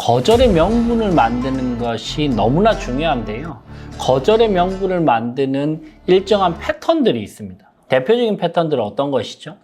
거절의 명분을 만드는 것이 너무나 중요한데요. 거절의 명분을 만드는 일정한 패턴들이 있습니다. 대표적인 패턴들은 어떤 것이죠?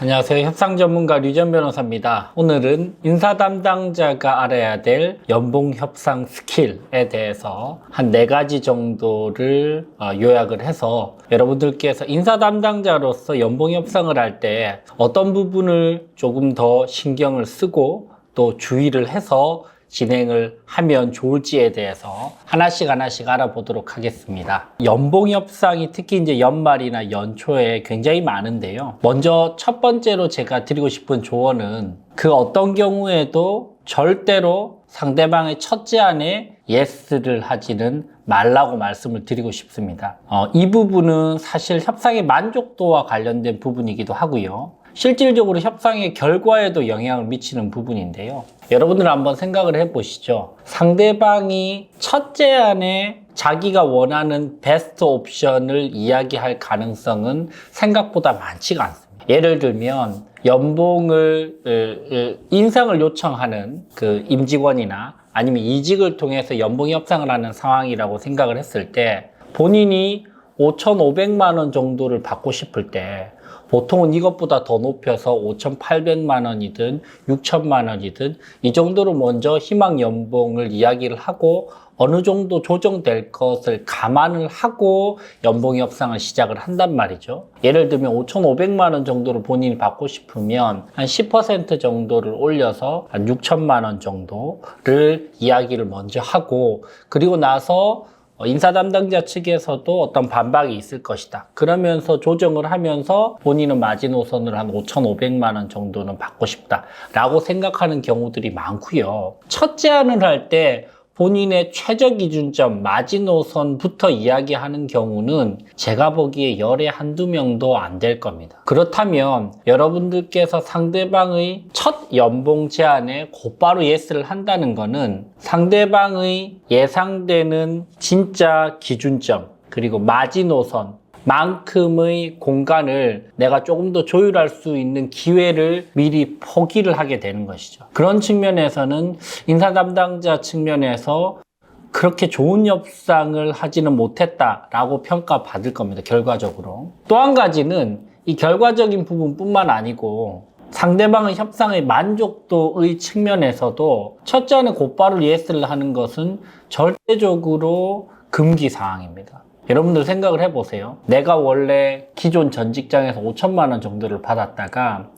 안녕하세요. 협상 전문가 류전 변호사입니다. 오늘은 인사 담당자가 알아야 될 연봉 협상 스킬에 대해서 한 4가지 정도를 요약을 해서 여러분들께서 인사 담당자로서 연봉 협상을 할 때 어떤 부분을 조금 더 신경을 쓰고 또 주의를 해서 진행을 하면 좋을지에 대해서 하나씩 알아보도록 하겠습니다. 연봉 협상이 특히 이제 연말이나 연초에 굉장히 많은데요. 먼저 첫 번째로 제가 드리고 싶은 조언은 그 어떤 경우에도 절대로 상대방의 첫 제안에 예스를 하지는 말라고 말씀을 드리고 싶습니다. 이 부분은 사실 협상의 만족도와 관련된 부분이기도 하고요. 실질적으로 협상의 결과에도 영향을 미치는 부분인데요. 여러분들 한번 생각을 해보시죠. 상대방이 첫 제안에 자기가 원하는 베스트 옵션을 이야기할 가능성은 생각보다 많지가 않습니다. 예를 들면 연봉을 인상을 요청하는 그 임직원이나 아니면 이직을 통해서 연봉 협상을 하는 상황이라고 생각을 했을 때 본인이 5,500만 원 정도를 받고 싶을 때 보통은 이것보다 더 높여서 5,800만 원이든 6,000만 원이든 이 정도로 먼저 희망 연봉을 이야기를 하고 어느 정도 조정될 것을 감안을 하고 연봉 협상을 시작을 한단 말이죠. 예를 들면 5,500만 원 정도를 본인이 받고 싶으면 한 10% 정도를 올려서 한 6,000만 원 정도를 이야기를 먼저 하고 그리고 나서 인사 담당자 측에서도 어떤 반박이 있을 것이다. 그러면서 조정을 하면서 본인은 마지노선을 한 5,500만 원 정도는 받고 싶다 라고 생각하는 경우들이 많고요. 첫 제안을 할 때 본인의 최저 기준점 마지노선부터 이야기하는 경우는 제가 보기에 열에 한두 명도 안 될 겁니다. 그렇다면 여러분들께서 상대방의 첫 연봉 제안에 곧바로 예스를 한다는 것은 상대방의 예상되는 진짜 기준점 그리고 마지노선 만큼의 공간을 내가 조금 더 조율할 수 있는 기회를 미리 포기를 하게 되는 것이죠. 그런 측면에서는 인사 담당자 측면에서 그렇게 좋은 협상을 하지는 못했다라고 평가받을 겁니다. 결과적으로. 또 한 가지는 이 결과적인 부분뿐만 아니고 상대방의 협상의 만족도의 측면에서도 첫 잔에 곧바로 예스를 하는 것은 절대적으로 금기 사항입니다. 여러분들 생각을 해보세요. 내가 원래 기존 전 직장에서 5,000만 원 정도를 받았다가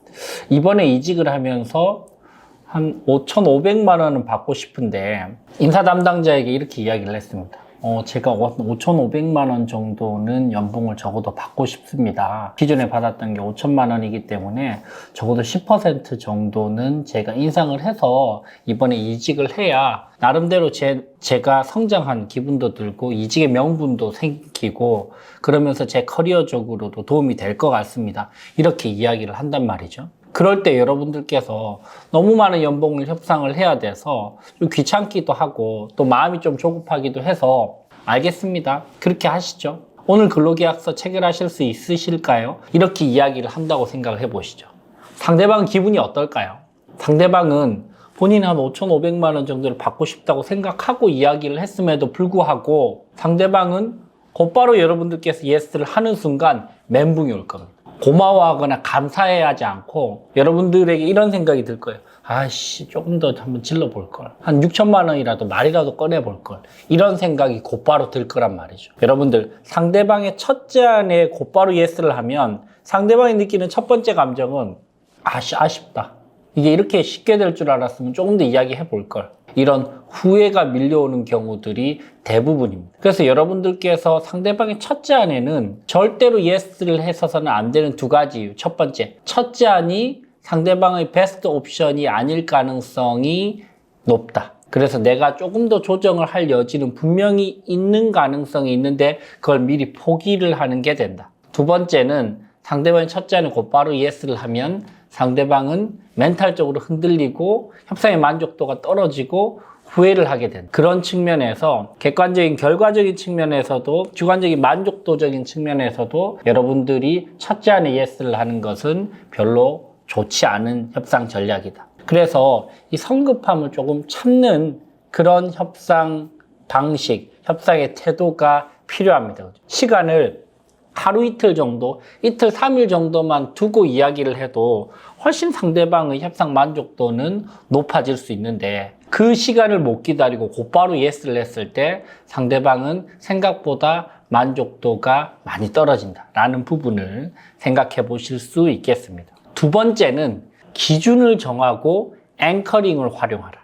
이번에 이직을 하면서 한 5,500만 원은 받고 싶은데 인사 담당자에게 이렇게 이야기를 했습니다. 제가 5,500만 원 정도는 연봉을 적어도 받고 싶습니다. 기존에 받았던 게 5,000만 원이기 때문에 적어도 10% 정도는 제가 인상을 해서 이번에 이직을 해야 나름대로 제가 성장한 기분도 들고 이직의 명분도 생기고 그러면서 제 커리어적으로도 도움이 될 것 같습니다. 이렇게 이야기를 한단 말이죠. 그럴 때 여러분들께서 너무 많은 연봉을 협상을 해야 돼서 좀 귀찮기도 하고 또 마음이 좀 조급하기도 해서 알겠습니다. 그렇게 하시죠. 오늘 근로계약서 체결하실 수 있으실까요? 이렇게 이야기를 한다고 생각을 해보시죠. 상대방 기분이 어떨까요? 상대방은 본인이 한 5,500만 원 정도를 받고 싶다고 생각하고 이야기를 했음에도 불구하고 상대방은 곧바로 여러분들께서 예스를 하는 순간 멘붕이 올 겁니다. 고마워하거나 감사해야 하지 않고 여러분들에게 이런 생각이 들 거예요. 아씨 조금 더 한번 질러볼걸. 한 6,000만 원이라도 말이라도 꺼내볼걸. 이런 생각이 곧바로 들 거란 말이죠. 여러분들 상대방의 첫 제안에 곧바로 예스를 하면 상대방이 느끼는 첫 번째 감정은 아쉽다. 이게 이렇게 쉽게 될 줄 알았으면 조금 더 이야기해 볼걸. 이런 후회가 밀려오는 경우들이 대부분입니다. 그래서 여러분들께서 상대방의 첫 제안에는 절대로 예스를 해서는 안 되는 2가지 이유. 첫 번째, 첫 제안이 상대방의 베스트 옵션이 아닐 가능성이 높다. 그래서 내가 조금 더 조정을 할 여지는 분명히 있는 가능성이 있는데 그걸 미리 포기를 하는 게 된다. 2번째는 상대방의 첫 제안에 곧바로 예스를 하면 상대방은 멘탈적으로 흔들리고 협상의 만족도가 떨어지고 후회를 하게 된 그런 측면에서 객관적인 결과적인 측면에서도 주관적인 만족도적인 측면에서도 여러분들이 첫 제안에 예스를 하는 것은 별로 좋지 않은 협상 전략이다. 그래서 이 성급함을 조금 참는 그런 협상 방식, 협상의 태도가 필요합니다. 시간을 하루 이틀 정도, 이틀 3일 정도만 두고 이야기를 해도 훨씬 상대방의 협상 만족도는 높아질 수 있는데 그 시간을 못 기다리고 곧바로 예스를 했을 때 상대방은 생각보다 만족도가 많이 떨어진다라는 부분을 생각해 보실 수 있겠습니다. 두 번째는 기준을 정하고 앵커링을 활용하라.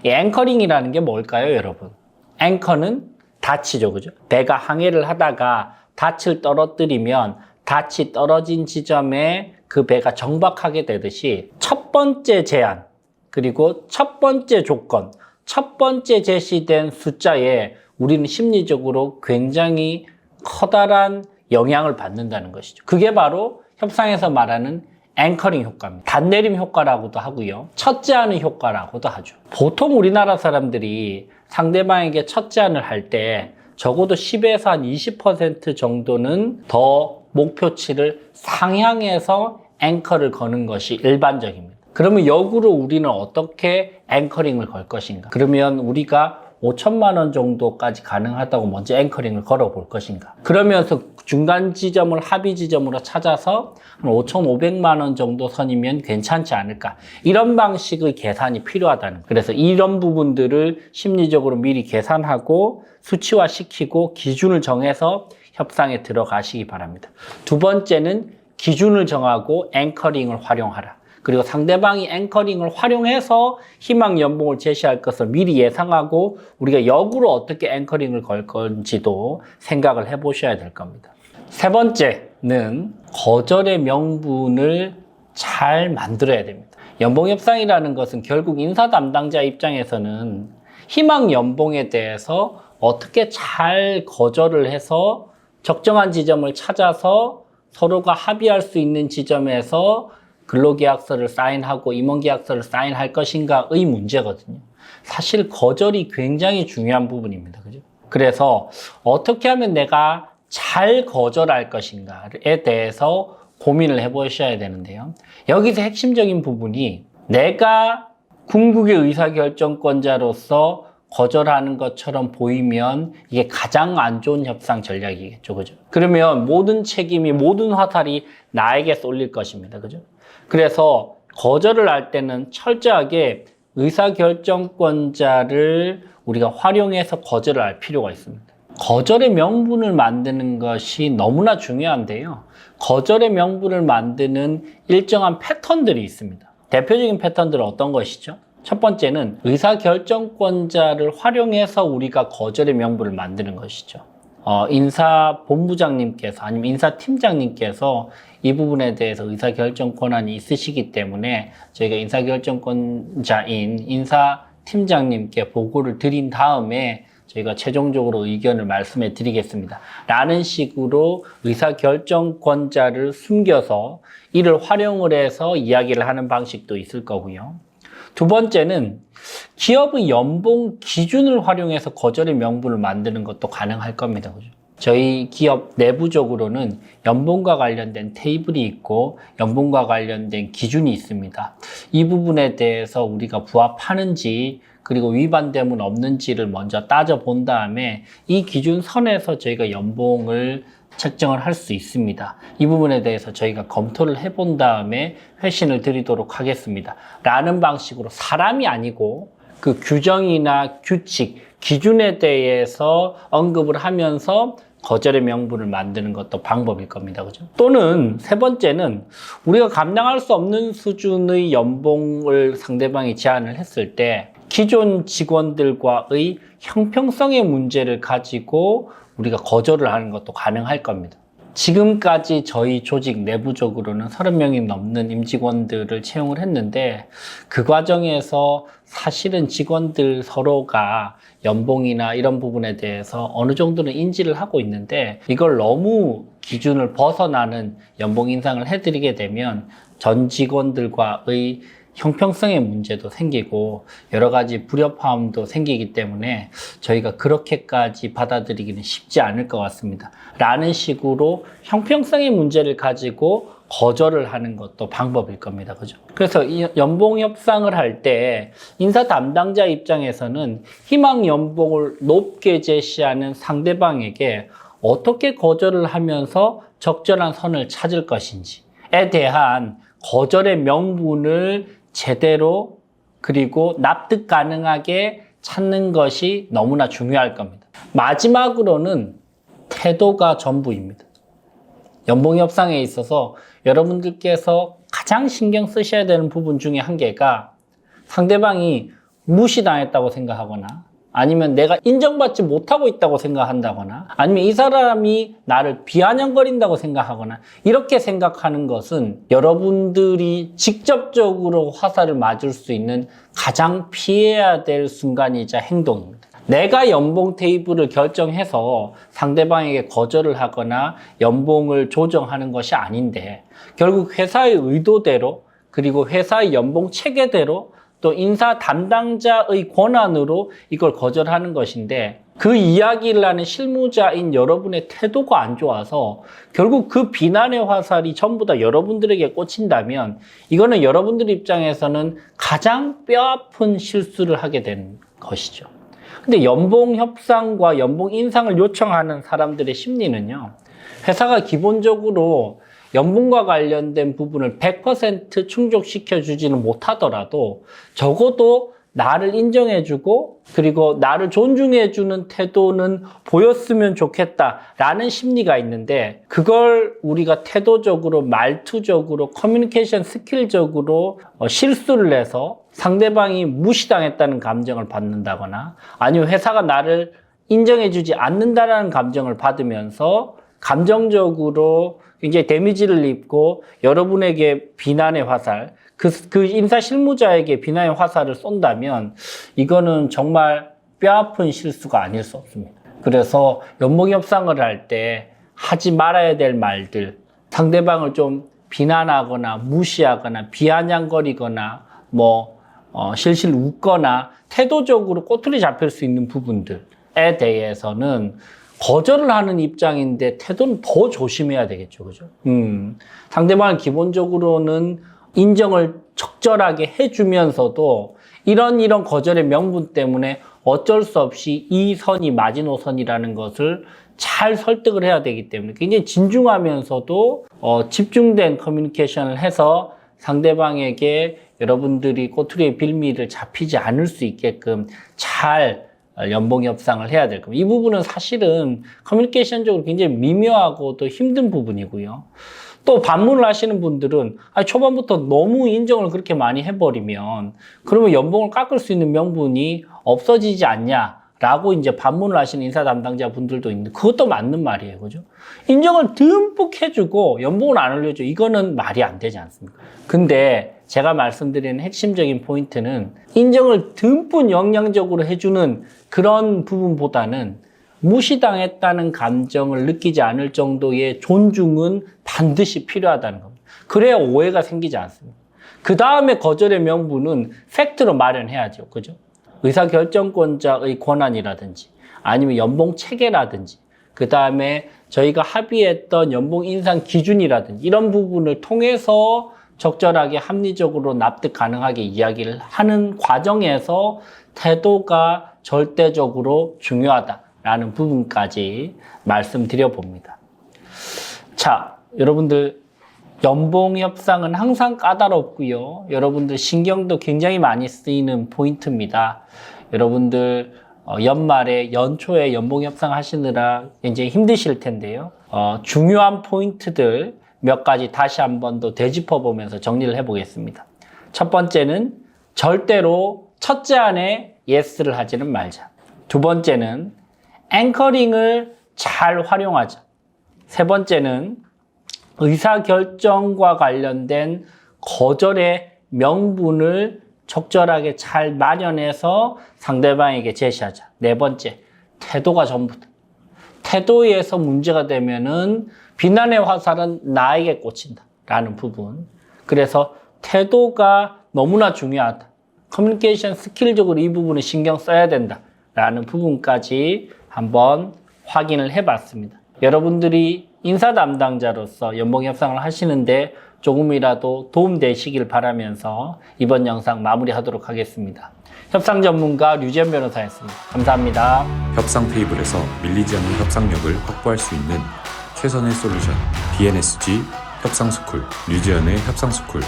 이 앵커링이라는 게 뭘까요, 여러분? 앵커는 닻이죠, 그죠? 배가 항해를 하다가 닻을 떨어뜨리면 닻이 떨어진 지점에 그 배가 정박하게 되듯이 첫 번째 제안, 그리고 첫 번째 조건, 첫 번째 제시된 숫자에 우리는 심리적으로 굉장히 커다란 영향을 받는다는 것이죠. 그게 바로 협상에서 말하는 앵커링 효과입니다. 단내림 효과라고도 하고요. 첫 제안의 효과라고도 하죠. 보통 우리나라 사람들이 상대방에게 첫 제안을 할 때 적어도 10에서 한 20% 정도는 더 목표치를 상향해서 앵커를 거는 것이 일반적입니다. 그러면 역으로 우리는 어떻게 앵커링을 걸 것인가? 그러면 우리가 5천만 원 정도까지 가능하다고 먼저 앵커링을 걸어볼 것인가? 그러면서 중간 지점을 합의 지점으로 찾아서 한 5,500만 원 정도 선이면 괜찮지 않을까? 이런 방식의 계산이 필요하다는 거예요. 그래서 이런 부분들을 심리적으로 미리 계산하고 수치화시키고 기준을 정해서 협상에 들어가시기 바랍니다. 두 번째는 기준을 정하고 앵커링을 활용하라. 그리고 상대방이 앵커링을 활용해서 희망 연봉을 제시할 것을 미리 예상하고 우리가 역으로 어떻게 앵커링을 걸 건지도 생각을 해보셔야 될 겁니다. 세 번째는 거절의 명분을 잘 만들어야 됩니다. 연봉 협상이라는 것은 결국 인사 담당자 입장에서는 희망 연봉에 대해서 어떻게 잘 거절을 해서 적정한 지점을 찾아서 서로가 합의할 수 있는 지점에서 근로계약서를 사인하고 임원계약서를 사인할 것인가의 문제거든요. 사실 거절이 굉장히 중요한 부분입니다. 그죠? 그래서 어떻게 하면 내가 잘 거절할 것인가에 대해서 고민을 해보셔야 되는데요. 여기서 핵심적인 부분이 내가 궁극의 의사결정권자로서 거절하는 것처럼 보이면 이게 가장 안 좋은 협상 전략이겠죠. 그죠? 그러면 모든 책임이, 모든 화살이 나에게 쏠릴 것입니다. 그죠? 그래서 거절을 할 때는 철저하게 의사결정권자를 우리가 활용해서 거절을 할 필요가 있습니다. 거절의 명분을 만드는 것이 너무나 중요한데요. 거절의 명분을 만드는 일정한 패턴들이 있습니다. 대표적인 패턴들은 어떤 것이죠? 첫 번째는 의사결정권자를 활용해서 우리가 거절의 명분을 만드는 것이죠. 인사본부장님께서 아니면 인사팀장님께서 이 부분에 대해서 의사결정 권한이 있으시기 때문에 저희가 인사결정권자인 인사팀장님께 보고를 드린 다음에 저희가 최종적으로 의견을 말씀해 드리겠습니다. 라는 식으로 의사결정권자를 숨겨서 이를 활용을 해서 이야기를 하는 방식도 있을 거고요. 두 번째는 기업의 연봉 기준을 활용해서 거절의 명분을 만드는 것도 가능할 겁니다. 그죠? 저희 기업 내부적으로는 연봉과 관련된 테이블이 있고 연봉과 관련된 기준이 있습니다. 이 부분에 대해서 우리가 부합하는지 그리고 위반됨은 없는지를 먼저 따져본 다음에 이 기준 선에서 저희가 연봉을 책정을 할 수 있습니다. 이 부분에 대해서 저희가 검토를 해본 다음에 회신을 드리도록 하겠습니다. 라는 방식으로 사람이 아니고 그 규정이나 규칙, 기준에 대해서 언급을 하면서 거절의 명분을 만드는 것도 방법일 겁니다. 그죠? 또는 세 번째는 우리가 감당할 수 없는 수준의 연봉을 상대방이 제안을 했을 때 기존 직원들과의 형평성의 문제를 가지고 우리가 거절을 하는 것도 가능할 겁니다. 지금까지 저희 조직 내부적으로는 30명이 넘는 임직원들을 채용을 했는데 그 과정에서 사실은 직원들 서로가 연봉이나 이런 부분에 대해서 어느 정도는 인지를 하고 있는데 이걸 너무 기준을 벗어나는 연봉 인상을 해드리게 되면 전 직원들과의 형평성의 문제도 생기고 여러 가지 불협화음도 생기기 때문에 저희가 그렇게까지 받아들이기는 쉽지 않을 것 같습니다. 라는 식으로 형평성의 문제를 가지고 거절을 하는 것도 방법일 겁니다. 그죠? 그래서 이 연봉 협상을 할 때 인사 담당자 입장에서는 희망 연봉을 높게 제시하는 상대방에게 어떻게 거절을 하면서 적절한 선을 찾을 것인지에 대한 거절의 명분을 제대로 그리고 납득 가능하게 찾는 것이 너무나 중요할 겁니다. 마지막으로는 태도가 전부입니다. 연봉 협상에 있어서 여러분들께서 가장 신경 쓰셔야 되는 부분 중에 한 개가 상대방이 무시당했다고 생각하거나 아니면 내가 인정받지 못하고 있다고 생각한다거나 아니면 이 사람이 나를 비아냥거린다고 생각하거나 이렇게 생각하는 것은 여러분들이 직접적으로 화살을 맞을 수 있는 가장 피해야 될 순간이자 행동입니다. 내가 연봉 테이블을 결정해서 상대방에게 거절을 하거나 연봉을 조정하는 것이 아닌데 결국 회사의 의도대로 그리고 회사의 연봉 체계대로 또 인사 담당자의 권한으로 이걸 거절하는 것인데 그 이야기를 하는 실무자인 여러분의 태도가 안 좋아서 결국 그 비난의 화살이 전부 다 여러분들에게 꽂힌다면 이거는 여러분들 입장에서는 가장 뼈아픈 실수를 하게 되는 것이죠. 근데 연봉 협상과 연봉 인상을 요청하는 사람들의 심리는요. 회사가 기본적으로 연봉과 관련된 부분을 100% 충족시켜 주지는 못하더라도 적어도 나를 인정해주고 그리고 나를 존중해주는 태도는 보였으면 좋겠다라는 심리가 있는데 그걸 우리가 태도적으로 말투적으로 커뮤니케이션 스킬적으로 실수를 해서 상대방이 무시당했다는 감정을 받는다거나 아니면 회사가 나를 인정해주지 않는다라는 감정을 받으면서 감정적으로 굉장히 데미지를 입고 여러분에게 비난의 화살, 그 인사 실무자에게 비난의 화살을 쏜다면 이거는 정말 뼈아픈 실수가 아닐 수 없습니다. 그래서 연봉 협상을 할 때 하지 말아야 될 말들, 상대방을 좀 비난하거나 무시하거나 비아냥거리거나 실실 웃거나 태도적으로 꼬투리 잡힐 수 있는 부분들에 대해서는 거절을 하는 입장인데 태도는 더 조심해야 되겠죠. 그죠? 상대방은 기본적으로는 인정을 적절하게 해주면서도 이런 거절의 명분 때문에 어쩔 수 없이 이 선이 마지노선이라는 것을 잘 설득을 해야 되기 때문에 굉장히 진중하면서도 집중된 커뮤니케이션을 해서 상대방에게 여러분들이 꼬투리의 빌미를 잡히지 않을 수 있게끔 잘 연봉 협상을 해야 될 겁니다. 이 부분은 사실은 커뮤니케이션적으로 굉장히 미묘하고 또 힘든 부분이고요. 또 반문을 하시는 분들은 초반부터 너무 인정을 그렇게 많이 해버리면 그러면 연봉을 깎을 수 있는 명분이 없어지지 않냐라고 이제 반문을 하시는 인사 담당자 분들도 있는데 그것도 맞는 말이에요. 그죠? 인정을 듬뿍 해주고 연봉을 안 올려줘. 이거는 말이 안 되지 않습니까? 근데 제가 말씀드리는 핵심적인 포인트는 인정을 듬뿍 영양적으로 해주는 그런 부분보다는 무시당했다는 감정을 느끼지 않을 정도의 존중은 반드시 필요하다는 겁니다. 그래야 오해가 생기지 않습니다. 그 다음에 거절의 명분은 팩트로 마련해야죠. 그죠? 의사결정권자의 권한이라든지 아니면 연봉 체계라든지 그 다음에 저희가 합의했던 연봉 인상 기준이라든지 이런 부분을 통해서 적절하게 합리적으로 납득 가능하게 이야기를 하는 과정에서 태도가 절대적으로 중요하다라는 부분까지 말씀드려 봅니다. 자, 여러분들 연봉 협상은 항상 까다롭고요. 여러분들 신경도 굉장히 많이 쓰이는 포인트입니다. 여러분들 연말에 연초에 연봉 협상 하시느라 굉장히 힘드실 텐데요. 중요한 포인트들 몇 가지 다시 한 번 더 되짚어 보면서 정리를 해보겠습니다. 첫 번째는 절대로 첫째 안에 예스를 하지는 말자. 두 번째는 앵커링을 잘 활용하자. 세 번째는 의사결정과 관련된 거절의 명분을 적절하게 잘 마련해서 상대방에게 제시하자. 네 번째, 태도가 전부다. 태도에서 문제가 되면은 비난의 화살은 나에게 꽂힌다 라는 부분. 그래서 태도가 너무나 중요하다. 커뮤니케이션 스킬적으로 이 부분을 신경 써야 된다 라는 부분까지 한번 확인을 해봤습니다. 여러분들이 인사 담당자로서 연봉 협상을 하시는데 조금이라도 도움되시길 바라면서 이번 영상 마무리하도록 하겠습니다. 협상 전문가 류지연 변호사였습니다. 감사합니다. 협상 테이블에서 밀리지 않는 협상력을 확보할 수 있는 최선의 솔루션, BNSG 협상스쿨, 류지연의 협상스쿨.